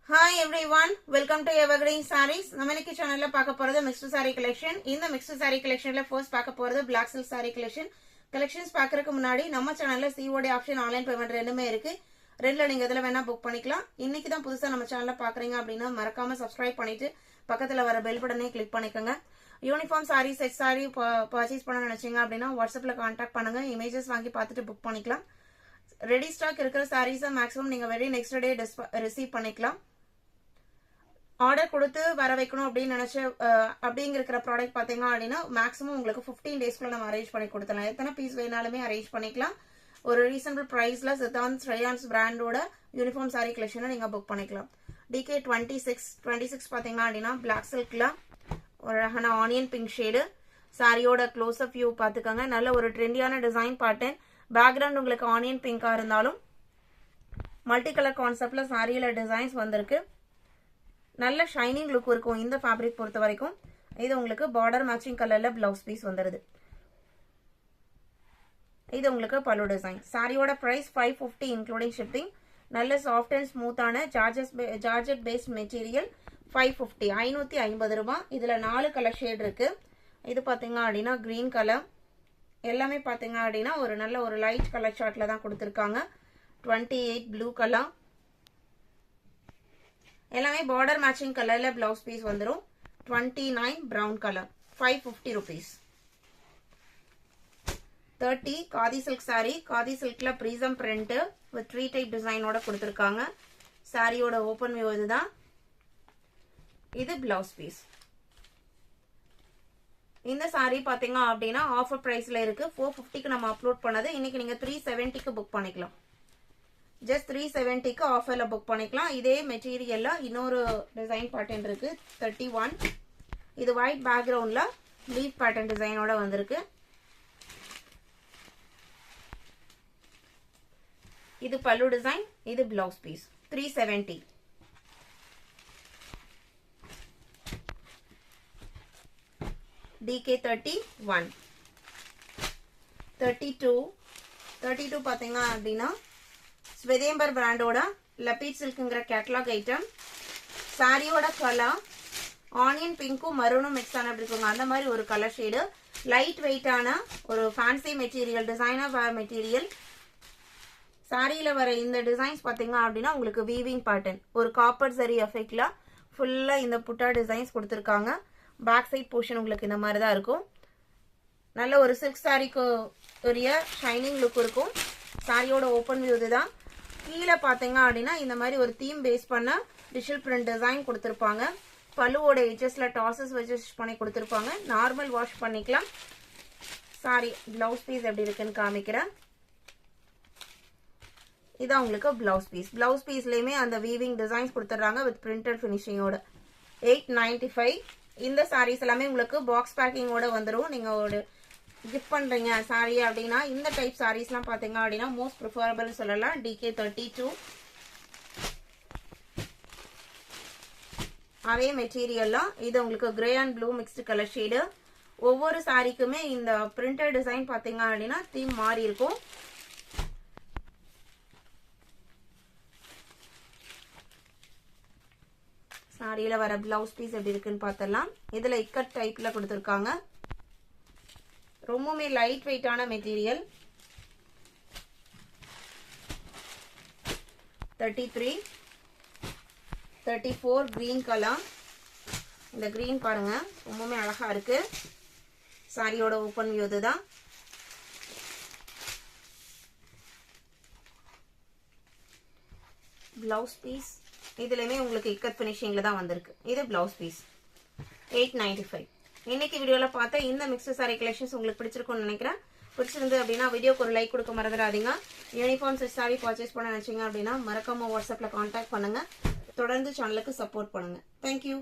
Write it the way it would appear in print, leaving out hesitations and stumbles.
Hi everyone, welcome to Evergreen Sarees. நம்ம இன்னைக்கு சேனல்ல பார்க்க போறது mixed saree collection. இந்த mixed saree collectionல first பார்க்க போறது black silk saree collection. Collections பார்க்கறதுக்கு முன்னாடி நம்ம சேனல்ல COD ஆப்ஷன் ஆன்லைன் பேமெண்ட் ரெண்டுமே இருக்கு. ரெண்டுல நீங்க இதல வேணா புக் பண்ணிக்கலாம். இன்னைக்கு தான் புதுசா நம்ம சேனல்ல பார்க்கறீங்க அப்படினா மறக்காம subscribe பண்ணிட்டு பக்கத்துல வர பெல் பட்டனை கிளிக் பண்ணிக்கங்க. Uniform saree set saree purchase பண்ண நினைச்சீங்க அப்படினா வாட்ஸ்அப்ல கான்டாக்ட் பண்ணுங்க. இமேजेस வாங்கி பார்த்துட்டு புக் பண்ணிக்கலாம். ரெடி ஸ்டாக் இருக்கிற sarees மேக்ஸिमम நீங்க வெரி நெக்ஸ்ட் டே ரிசீவ் பண்ணிக்கலாம். ஆர்டர் கொடுத்து வர வைக்கணும் அப்படின்னு நினைச்ச அப்படிங்கிற ப்ராடக்ட் பாத்தீங்க அப்படின்னா மேக்ஸிமம் உங்களுக்கு 15 டேஸ்க்குள்ள நம்ம அரேஞ்ச் பண்ணி கொடுத்தலாம். எத்தனை பீஸ் வேணாலுமே அரேஞ்ச் பண்ணிக்கலாம். ஒரு ரீசனபிள் பிரைஸ்ல சித்தாந்த் ஸ்ரேயான்ஸ் பிராண்டோட யூனிஃபார்ம் சாரி கலெக்ஷனை நீங்க புக் பண்ணிக்கலாம். DK 26 பாத்தீங்க அப்படின்னா பிளாக் சில்க்ல ஒரு அழகான ஆனியன் பிங்க் ஷேடு சாரியோட க்ளோஸ் அப் வியூ பாத்துக்கோங்க. நல்ல ஒரு ட்ரெண்டியான டிசைன் பேட்டர்ன். பேக்ரவுண்ட் உங்களுக்கு ஆனியன் பிங்கா இருந்தாலும் மல்டி கலர் கான்செப்ட்ல சாரியில டிசைன்ஸ் வந்திருக்கு. நல்ல ஷைனிங் லுக் இருக்கும் இந்த ஃபேப்ரிக் பொறுத்த வரைக்கும். இது உங்களுக்கு பார்டர் மேட்சிங் கலர்ல பிளவுஸ் பீஸ் வந்துருது. இது உங்களுக்கு பல்லு டிசைன். சாரியோட பிரைஸ் 550 இன்க்ளூடிங் ஷிப்பிங். நல்ல சாஃப்ட் அண்ட் ஸ்மூத்தான ஜார்ஜெட் பேஸ்ட் மெட்டீரியல் 550 550 ரூபாய். இதுல 4 கலர் ஷேட் இருக்கு. இது பாத்தீங்க அப்படின்னா கிரீன் கலர். எல்லாமே பாத்தீங்க அப்படின்னா ஒரு நல்ல ஒரு லைட் கலர் சார்ட்ல தான் கொடுத்திருக்காங்க. 28 ப்ளூ கலர். எல்லாமே பார்டர் மேட்சிங் கலர்ல பிளவுஸ் பீஸ் வந்துரும். 29 brown colour 550 rupees. 30 khadi silk saree. Khadi சில்க்ல ப்ரீசம் பிரிண்ட் வித் ட்ரீ டைப் டிசைனோட கொடுத்திருக்காங்க. சாரியோட ஓபன் வியூ இதுதான். இது பிளவுஸ் பீஸ். இந்த saree பாத்தீங்க அப்படின்னா ஆஃபர் பிரைஸ்ல இருக்கு. 450க்கு நம்ம அப்லோட் பண்ணது. இன்னைக்கு நீங்க 370க்கு புக் பண்ணிக்கலாம். ஜஸ்ட் 370க்கு ஆஃபர்ல புக் பண்ணிக்கலாம். இதே மெட்டீரியல்ல இன்னொரு டிசைன் பேட்டர்ன் இருக்கு 31. இது ஒயிட் பேக்ரவுண்ட்ல லீஃப் பேட்டர்ன் டிசைனோட வந்திருக்கு. இது பல்லு டிசைன். இது பிளவுஸ் பீஸ். 370. DK 31. 32 பாத்தீங்க அப்படின்னா ஸ்வெதேம்பர் பிராண்டோட லபீட் சில்க்ங்கிற கேட்டலாக் ஐட்டம். சாரியோட கலர் ஆனியன் பிங்க்கும் மரூனும் மிக்ஸ் ஆன அப்படி இருக்குங்க. அந்த மாதிரி ஒரு கலர் ஷேடு. லைட் வெயிட்டான ஒரு fancy material, designer wear material. சாரியில வர இந்த டிசைன்ஸ் பாத்தீங்க அப்படின்னா உங்களுக்கு வீவிங் பேட்டர்ன் ஒரு காப்பர் சரி எஃபெக்ட்ல ஃபுல்லா இந்த புட்டா டிசைன்ஸ் கொடுத்திருக்காங்க. பேக் சைட் போர்ஷன் உங்களுக்கு இந்த மாதிரி தான் இருக்கும். நல்ல ஒரு சில்க் சாரிக்கு உரிய ஷைனிங் லுக் இருக்கும். சாரியோட ஓபன் வியூ இதுதான். கீழே பாத்தீங்க அப்படின்னா இந்த மாதிரி ஒரு தீம் பேஸ் பண்ண டிஜிட்டல் பிரிண்ட் டிசைன் கொடுத்திருப்பாங்க. பல்லுவோட எட்ஜஸ்ல டாசஸ் வச்சு ஸ்டிச் பண்ணி கொடுத்திருப்பாங்க. நார்மல் வாஷ் பண்ணிக்கலாம். சாரி பிளவுஸ் பீஸ் எப்படி இருக்குன்னு காமிக்கிறேன். இதான் உங்களுக்கு பிளவுஸ் பீஸ். பிளவுஸ் பீஸ்லயுமே அந்த வீவிங் டிசைன்ஸ் கொடுத்துறாங்க வித் பிரிண்டட் பினிஷிங்கோட. 895. இந்த சாரீஸ் எல்லாமே உங்களுக்கு பாக்ஸ் பேக்கிங்கோட வந்துடும். நீங்க ஒரு கிஃப்ட் பண்றீங்க சாரி அப்படின்னா இந்த டைப் சாரீஸ்லாம் பாத்தீங்க அப்படின்னா மோஸ்ட் ப்ரிஃபரபிள் சொல்லலாம். DK 32. அதே மெட்டீரியல்லாம் இது உங்களுக்கு grey and blue mixed colour shade. ஒவ்வொரு சாரிக்குமே இந்த பிரிண்டட் டிசைன் பாத்தீங்க அப்படின்னா தீம் மாறி இருக்கும். சாரியில வர பிளவுஸ் பீஸ் எப்படி இருக்குன்னு பார்த்தலாம். இதுல இக்கட் டைப்ல கொடுத்திருக்காங்க. ரொம்பவுமே லைட் வெயிட்டான மெட்டீரியல். 33 34 green colour. இந்த கிரீன் பாருங்க ரொம்பவுமே அழகா இருக்கு. சாரியோட ஓபன் வியூ இதுதான். பிளவுஸ் பீஸ் இதுலயுமே உங்களுக்கு இக்கட் பினிஷிங்ல தான் வந்திருக்கு. இது பிளவுஸ் பீஸ். 895. இன்னைக்கு வீடியோல பார்த்த இந்த மிக்ஸ்டு சாரி கலெக்ஷன்ஸ் உங்களுக்கு பிடிச்சிருக்கும்னு நினைக்கிறேன். பிடிச்சிருந்து அப்படின்னா வீடியோக்கு ஒரு லைக் கொடுக்க மறந்துடாதீங்க. யூனிஃபார்ம் செட் சாரி பர்ச்சேஸ் பண்ண நினைச்சீங்க அப்படின்னா மறக்காம வாட்ஸ்அப்ல கான்டாக்ட் பண்ணுங்க. தொடர்ந்து சேனலுக்கு சப்போர்ட் பண்ணுங்க. தேங்க்யூ.